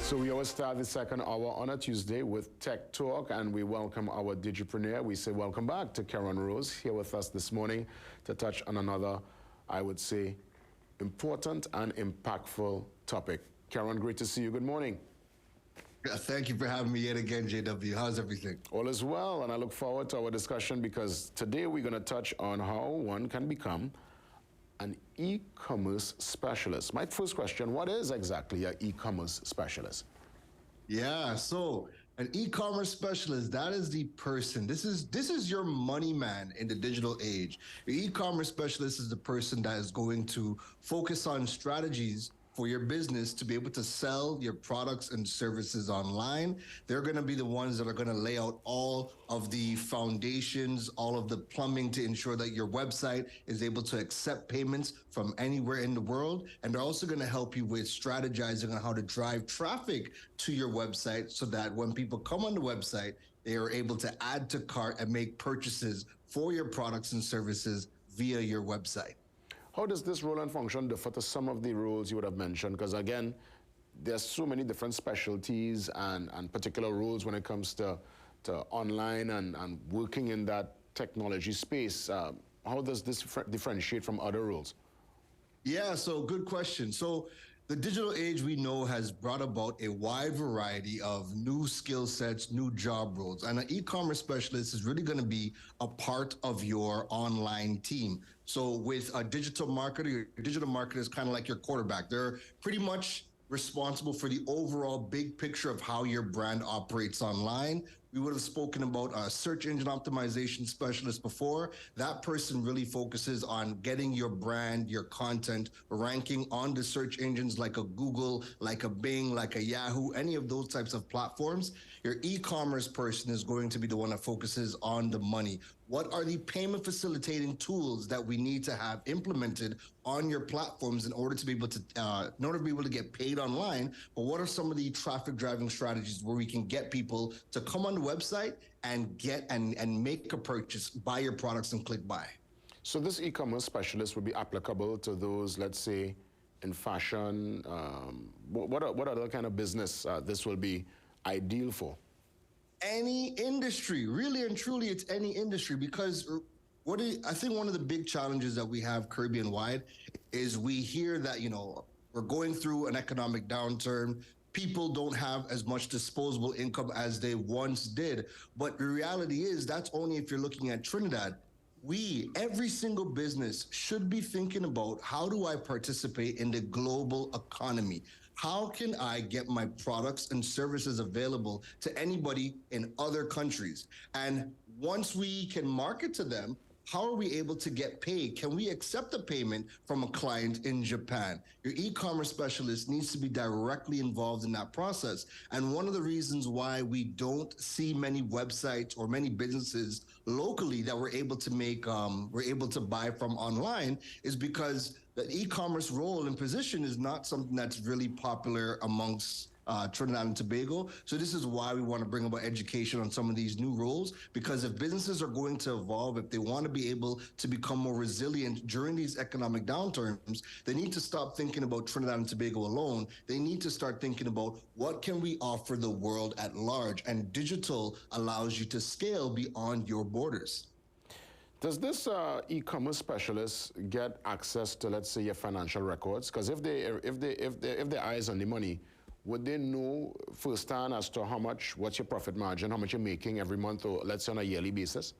So we always start the second hour on a Tuesday with Tech Talk, and we welcome our Digipreneur. We say welcome back to Keron Rose here with us this morning to touch on another, I would say, important and impactful topic. Keron, great to see you. Good morning. Thank you for having me yet again, JW. How's everything? All is well, and I look forward to our discussion because today we're going to touch on how one can become an e-commerce specialist. My first question, what is exactly an e-commerce specialist? Yeah, so an e-commerce specialist, that is the person. This is your money man in the digital age. Your e-commerce specialist is the person that is going to focus on strategies for your business to be able to sell your products and services online. They're going to be the ones that are going to lay out all of the foundations, all of the plumbing to ensure that your website is able to accept payments from anywhere in the world. And they're also going to help you with strategizing on how to drive traffic to your website so that when people come on the website, they are able to add to cart and make purchases for your products and services via your website. How does this role and function differ to some of the roles you would have mentioned? Because again, there's so many different specialties and particular roles when it comes to online and working in that technology space. How does this differentiate from other roles? Yeah, so good question. So the digital age we know has brought about a wide variety of new skill sets, new job roles. And an e-commerce specialist is really going to be a part of your online team. So with a digital marketer, your digital marketer is kind of like your quarterback. They're pretty much responsible for the overall big picture of how your brand operates online. We would have spoken about a search engine optimization specialist before. That person really focuses on getting your brand, your content, ranking on the search engines like a Google, like a Bing, like a Yahoo, any of those types of platforms. Your e-commerce person is going to be the one that focuses on the money. What are the payment facilitating tools that we need to have implemented on your platforms in order to be able to get paid online? But what are some of the traffic driving strategies where we can get people to come on the website and get and make a purchase, buy your products and click buy? So this e-commerce specialist would be applicable to those, let's say, in fashion. What other kind of business this will be ideal for? Any industry, really and truly, it's any industry, because I think one of the big challenges that we have Caribbean-wide is we hear that, we're going through an economic downturn. People don't have as much disposable income as they once did. But the reality is that's only if you're looking at Trinidad. Every single business should be thinking about, how do I participate in the global economy? How can I get my products and services available to anybody in other countries? And once we can market to them, how are we able to get paid? Can we accept a payment from a client in Japan? Your e-commerce specialist needs to be directly involved in that process. And one of the reasons why we don't see many websites or many businesses locally that we're able to buy from online is because the e-commerce role and position is not something that's really popular amongst Trinidad and Tobago. So this is why we want to bring about education on some of these new roles, because if businesses are going to evolve, if they want to be able to become more resilient during these economic downturns, they need to stop thinking about Trinidad and Tobago alone. They need to start thinking about, what can we offer the world at large? And digital allows you to scale beyond your borders. Does this e-commerce specialist get access to, let's say, your financial records? Because if their eyes on the money, would they know firsthand as to what's your profit margin, how much you're making every month, or let's say on a yearly basis?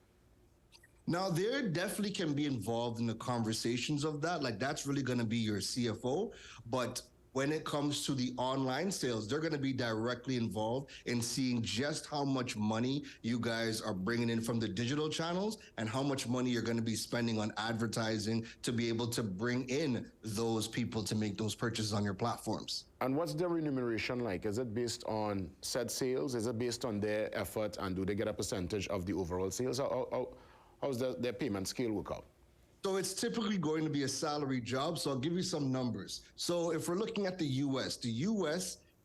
Now, there definitely can be involved in the conversations of that. Like, that's really going to be your CFO. But when it comes to the online sales, they're going to be directly involved in seeing just how much money you guys are bringing in from the digital channels and how much money you're going to be spending on advertising to be able to bring in those people to make those purchases on your platforms. And what's their remuneration like? Is it based on said sales? Is it based on their effort? And do they get a percentage of the overall sales? How's their payment scale work out? So it's typically going to be a salary job. So I'll give you some numbers. So if we're looking at the US,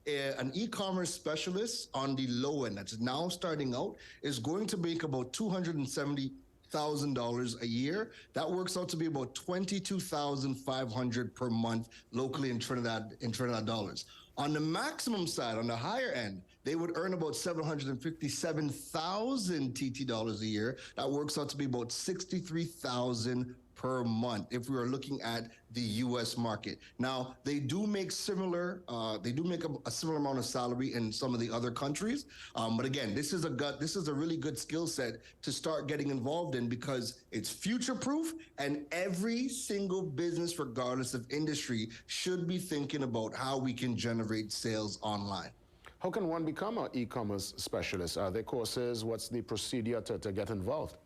an e-commerce specialist on the low end that's now starting out is going to make about $270 $100,000 a year. That works out to be about $22,500 per month locally in Trinidad dollars. On the maximum side, on the higher end, they would earn about 757,000 TT dollars a year. That works out to be about 63,000 per month if we are looking at the U.S. market. Now, they do make a similar amount of salary in some of the other countries. But again, this is a really good skill set to start getting involved in because it's future-proof, and every single business, regardless of industry, should be thinking about how we can generate sales online. How can one become an e-commerce specialist? Are there courses? What's the procedure to get involved?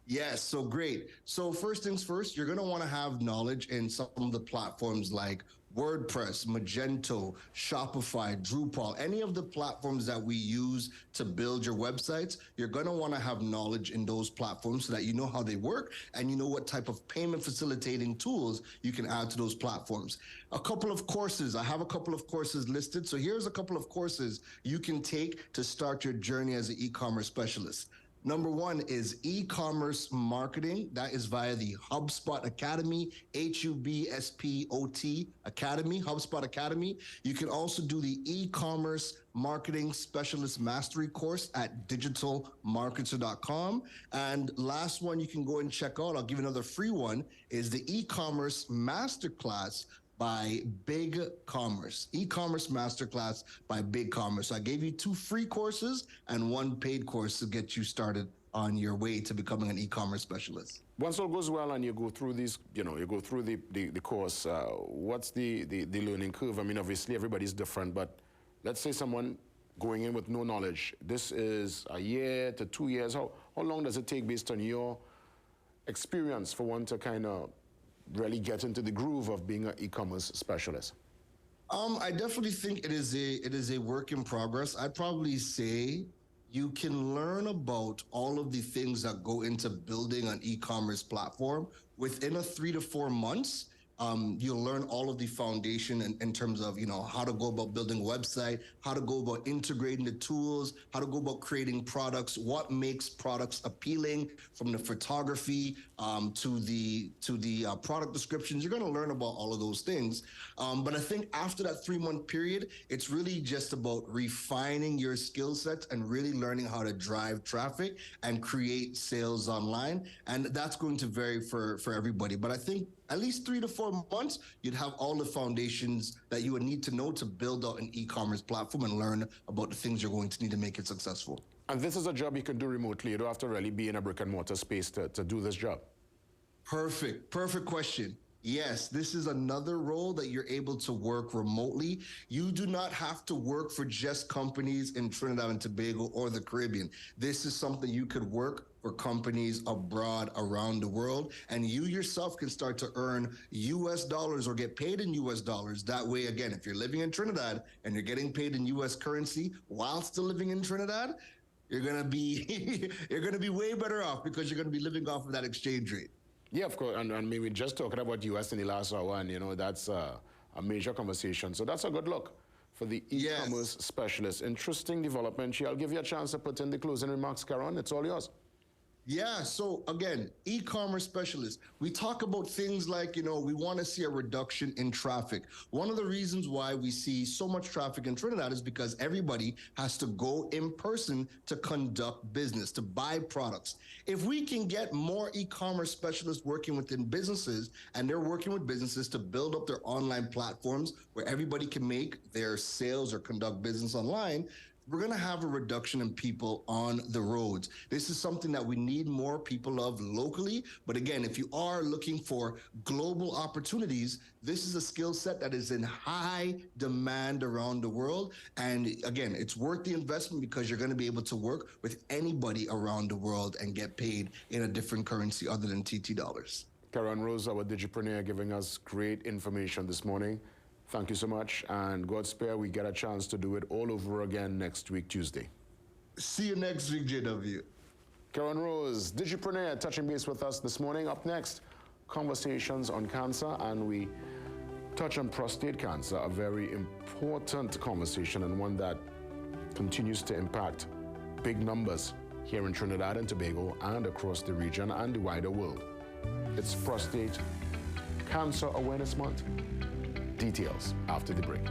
Yes, so great. So first things first, you're going to want to have knowledge in some of the platforms like WordPress, Magento, Shopify, Drupal, any of the platforms that we use to build your websites. You're going to want to have knowledge in those platforms so that you know how they work and you know what type of payment facilitating tools you can add to those platforms. A couple of courses. I have a couple of courses listed. So here's a couple of courses you can take to start your journey as an e-commerce specialist. Number one is e-commerce marketing. That is via the HubSpot Academy, HUBSPOT Academy, HubSpot Academy. You can also do the e-commerce marketing specialist mastery course at digitalmarketer.com. And last one you can go and check out, I'll give you another free one, is the e-commerce masterclass by Big Commerce, e-commerce masterclass by Big Commerce. So I gave you 2 free courses and 1 paid course to get you started on your way to becoming an e-commerce specialist. Once all goes well and you go through these, you go through the course, what's the learning curve? I mean, obviously everybody's different, but let's say someone going in with no knowledge. This is a year to 2 years. How long does it take based on your experience for one to kind of really get into the groove of being an e-commerce specialist? I definitely think it is a work in progress. I'd probably say you can learn about all of the things that go into building an e-commerce platform within a 3 to 4 months. You'll learn all of the foundation in terms of, how to go about building a website, how to go about integrating the tools, how to go about creating products, what makes products appealing, from the photography to the product descriptions. You're going to learn about all of those things. But I think after that 3-month period, it's really just about refining your skill sets and really learning how to drive traffic and create sales online. And that's going to vary for everybody. But I think at least 3 to 4 months, you'd have all the foundations that you would need to know to build out an e-commerce platform and learn about the things you're going to need to make it successful. And this is a job you can do remotely. You don't have to really be in a brick and mortar space to do this job. Perfect question. Yes, this is another role that you're able to work remotely. You do not have to work for just companies in Trinidad and Tobago or the Caribbean. This is something you could work for companies abroad around the world, and you yourself can start to earn US dollars or get paid in US dollars. That way, again, if you're living in Trinidad and you're getting paid in US currency while still living in Trinidad, you're gonna be way better off because you're gonna be living off of that exchange rate. Yeah, of course, and we were just talking about US in the last hour, and that's a major conversation. So that's a good look for the e-commerce specialist. Interesting development. I'll give you a chance to put in the closing remarks, Keron. It's all yours. Yeah, so again, e-commerce specialists, we talk about things like, we want to see a reduction in traffic. One of the reasons why we see so much traffic in Trinidad is because everybody has to go in person to conduct business, to buy products. If we can get more e-commerce specialists working within businesses, and they're working with businesses to build up their online platforms where everybody can make their sales or conduct business online, we're going to have a reduction in people on the roads. This is something that we need more people of locally. But again, if you are looking for global opportunities, this is a skill set that is in high demand around the world. And again, it's worth the investment because you're going to be able to work with anybody around the world and get paid in a different currency other than TT dollars. Keron Rose, our Digipreneur, giving us great information this morning. Thank you so much, and God spare we get a chance to do it all over again next week, Tuesday. See you next week, JW. Keron Rose, Digipreneur, touching base with us this morning. Up next, conversations on cancer, and we touch on prostate cancer, a very important conversation and one that continues to impact big numbers here in Trinidad and Tobago and across the region and the wider world. It's Prostate Cancer Awareness Month. Details after the break.